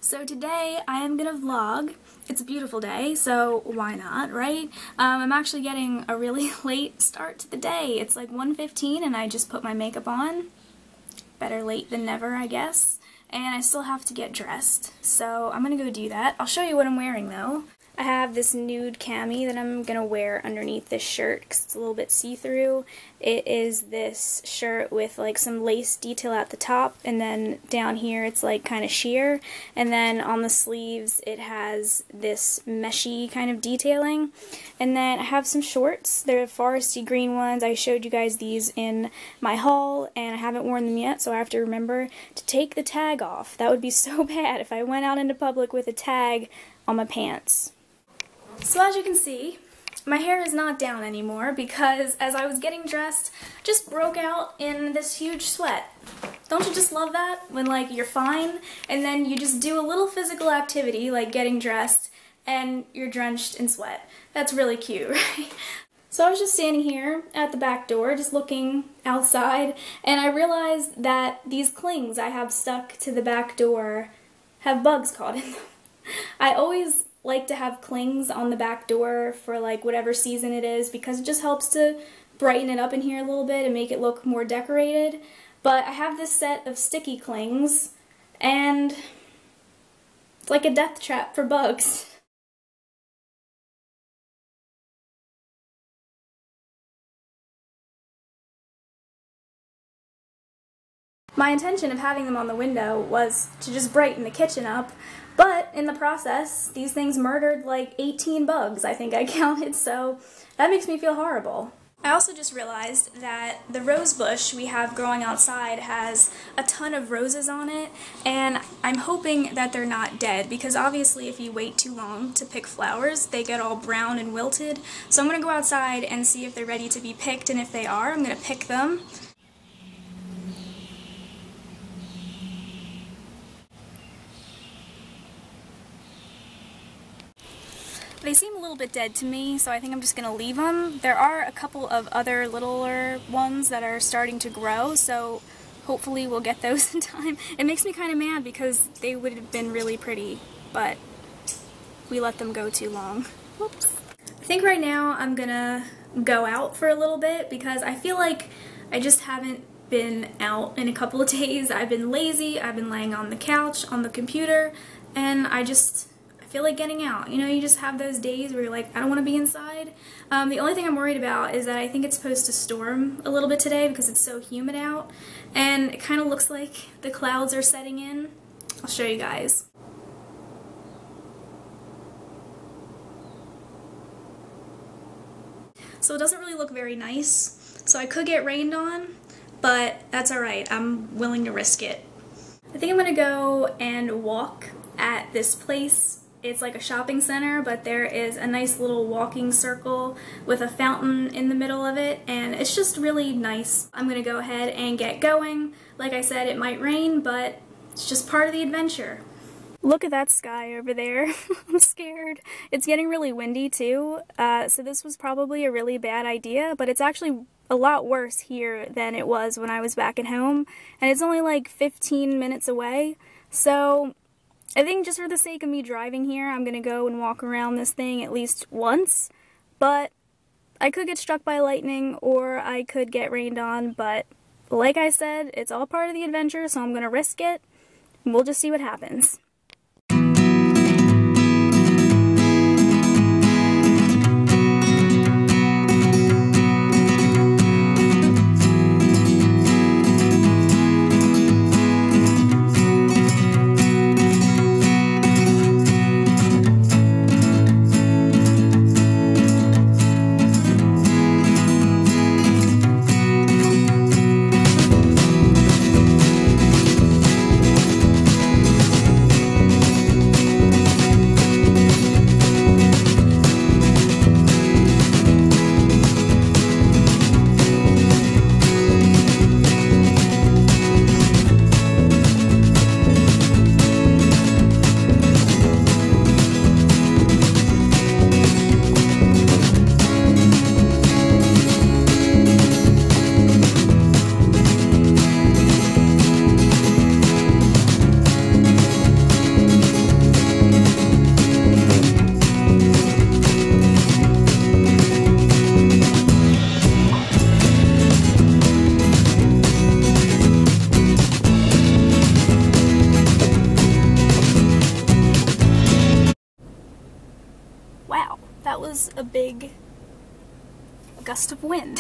So today I am gonna vlog. It's a beautiful day, so why not, right? I'm actually getting a really late start to the day. It's like 1:15 and I just put my makeup on. Better late than never, I guess. And I still have to get dressed, so I'm gonna go do that. I'll show you what I'm wearing though. I have this nude cami that I'm gonna wear underneath this shirt because it's a little bit see-through. It is this shirt with like some lace detail at the top, and then down here it's like kind of sheer, and then on the sleeves it has this meshy kind of detailing. And then I have some shorts. They're foresty green ones. I showed you guys these in my haul and I haven't worn them yet, so I have to remember to take the tag off. That would be so bad if I went out into public with a tag on my pants. So as you can see, my hair is not down anymore because as I was getting dressed, I just broke out in this huge sweat. Don't you just love that? When like you're fine and then you just do a little physical activity like getting dressed and you're drenched in sweat. That's really cute, right? So I was just standing here at the back door just looking outside, and I realized that these clings I have stuck to the back door have bugs caught in them. I always like to have clings on the back door for like whatever season it is because it just helps to brighten it up in here a little bit and make it look more decorated. But I have this set of sticky clings and it's like a death trap for bugs. My intention of having them on the window was to just brighten the kitchen up, but in the process, these things murdered like 18 bugs, I think I counted, so that makes me feel horrible. I also just realized that the rose bush we have growing outside has a ton of roses on it, and I'm hoping that they're not dead, because obviously if you wait too long to pick flowers, they get all brown and wilted. So I'm going to go outside and see if they're ready to be picked, and if they are, I'm going to pick them. They seem a little bit dead to me, so I think I'm just going to leave them. There are a couple of other littler ones that are starting to grow, so hopefully we'll get those in time. It makes me kind of mad because they would have been really pretty, but we let them go too long. Whoops. I think right now I'm going to go out for a little bit because I feel like I just haven't been out in a couple of days. I've been lazy, I've been laying on the couch, on the computer, and I feel like getting out. You know, you just have those days where you're like, I don't want to be inside. The only thing I'm worried about is that I think it's supposed to storm a little bit today because it's so humid out, and it kind of looks like the clouds are setting in. I'll show you guys. So it doesn't really look very nice, so I could get rained on, but that's alright. I'm willing to risk it. I think I'm gonna go and walk at this place. It's like a shopping center, but there is a nice little walking circle with a fountain in the middle of it, and it's just really nice. I'm gonna go ahead and get going. Like I said, it might rain, but it's just part of the adventure. Look at that sky over there. I'm scared. It's getting really windy too, so this was probably a really bad idea, but it's actually a lot worse here than it was when I was back at home, and it's only like 15 minutes away, so I think just for the sake of me driving here, I'm gonna go and walk around this thing at least once, but I could get struck by lightning or I could get rained on, but like I said, it's all part of the adventure, so I'm gonna risk it, and we'll just see what happens. was a big gust of wind.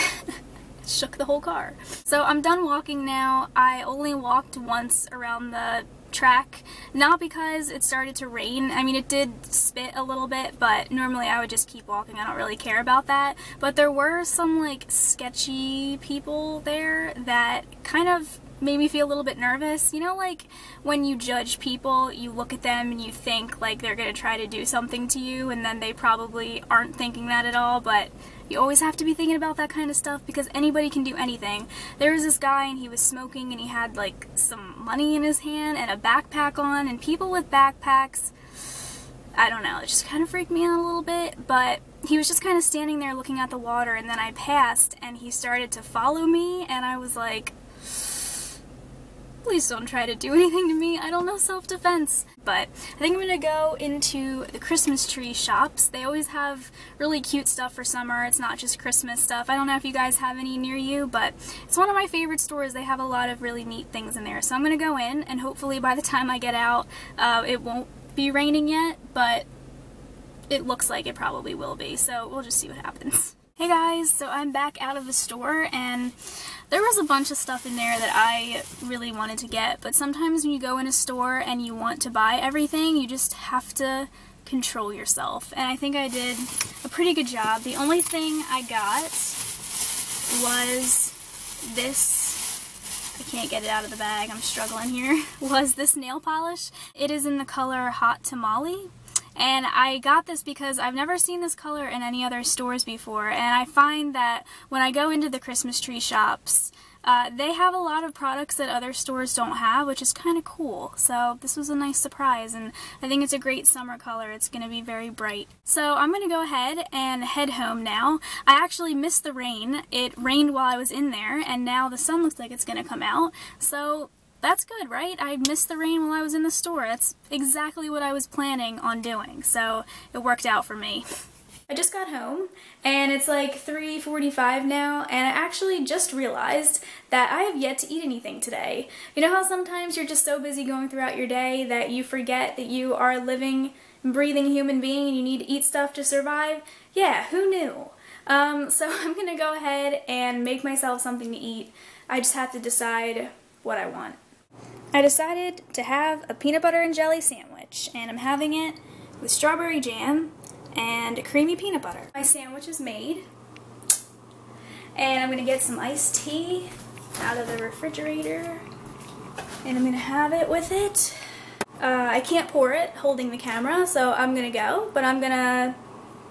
Shook the whole car. So I'm done walking now. I only walked once around the track, not because it started to rain. I mean, it did spit a little bit, but normally I would just keep walking. I don't really care about that. But there were some like sketchy people there that kind of made me feel a little bit nervous. You know, like when you judge people, you look at them and you think like they're gonna try to do something to you, and then they probably aren't thinking that at all, but you always have to be thinking about that kind of stuff because anybody can do anything. There was this guy and he was smoking and he had like some money in his hand and a backpack on, and people with backpacks, I don't know, it just kind of freaked me out a little bit, but he was just kind of standing there looking at the water, and then I passed and he started to follow me, and I was like, please don't try to do anything to me. I don't know self-defense. But I think I'm gonna go into the Christmas tree shops. They always have really cute stuff for summer. It's not just Christmas stuff. I don't know if you guys have any near you, but it's one of my favorite stores. They have a lot of really neat things in there. So I'm gonna go in, and hopefully by the time I get out, it won't be raining yet, but it looks like it probably will be. So we'll just see what happens. Hey guys, so I'm back out of the store, and there was a bunch of stuff in there that I really wanted to get, but sometimes when you go in a store and you want to buy everything, you just have to control yourself, and I think I did a pretty good job. The only thing I got was this, I can't get it out of the bag, I'm struggling here, was this nail polish. It is in the color Hot Tamale. And I got this because I've never seen this color in any other stores before, and I find that when I go into the Christmas tree shops, they have a lot of products that other stores don't have, which is kind of cool. So this was a nice surprise, and I think it's a great summer color. It's going to be very bright. So I'm going to go ahead and head home now. I actually missed the rain. It rained while I was in there, and now the sun looks like it's going to come out. So that's good, right? I missed the rain while I was in the store. That's exactly what I was planning on doing, so it worked out for me. I just got home, and it's like 3:45 now, and I actually just realized that I have yet to eat anything today. You know how sometimes you're just so busy going throughout your day that you forget that you are a living, breathing human being and you need to eat stuff to survive? Yeah, who knew? So I'm gonna go ahead and make myself something to eat. I just have to decide what I want. I decided to have a peanut butter and jelly sandwich, and I'm having it with strawberry jam and creamy peanut butter. My sandwich is made, and I'm going to get some iced tea out of the refrigerator, and I'm going to have it with it. I can't pour it holding the camera, so I'm going to go, but I'm going to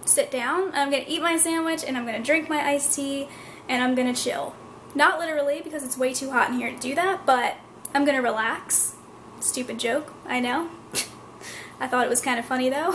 sit down, I'm going to eat my sandwich, and I'm going to drink my iced tea, and I'm going to chill. Not literally, because it's way too hot in here to do that, but I'm gonna relax. Stupid joke, I know. I thought it was kind of funny though.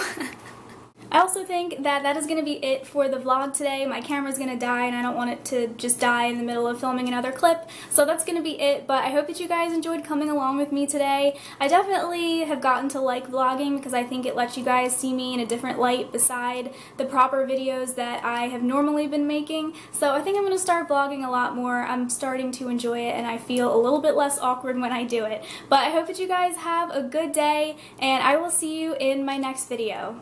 I also think that that is going to be it for the vlog today. My camera's going to die and I don't want it to just die in the middle of filming another clip. So that's going to be it, but I hope that you guys enjoyed coming along with me today. I definitely have gotten to like vlogging because I think it lets you guys see me in a different light beside the proper videos that I have normally been making. So I think I'm going to start vlogging a lot more. I'm starting to enjoy it and I feel a little bit less awkward when I do it. But I hope that you guys have a good day and I will see you in my next video.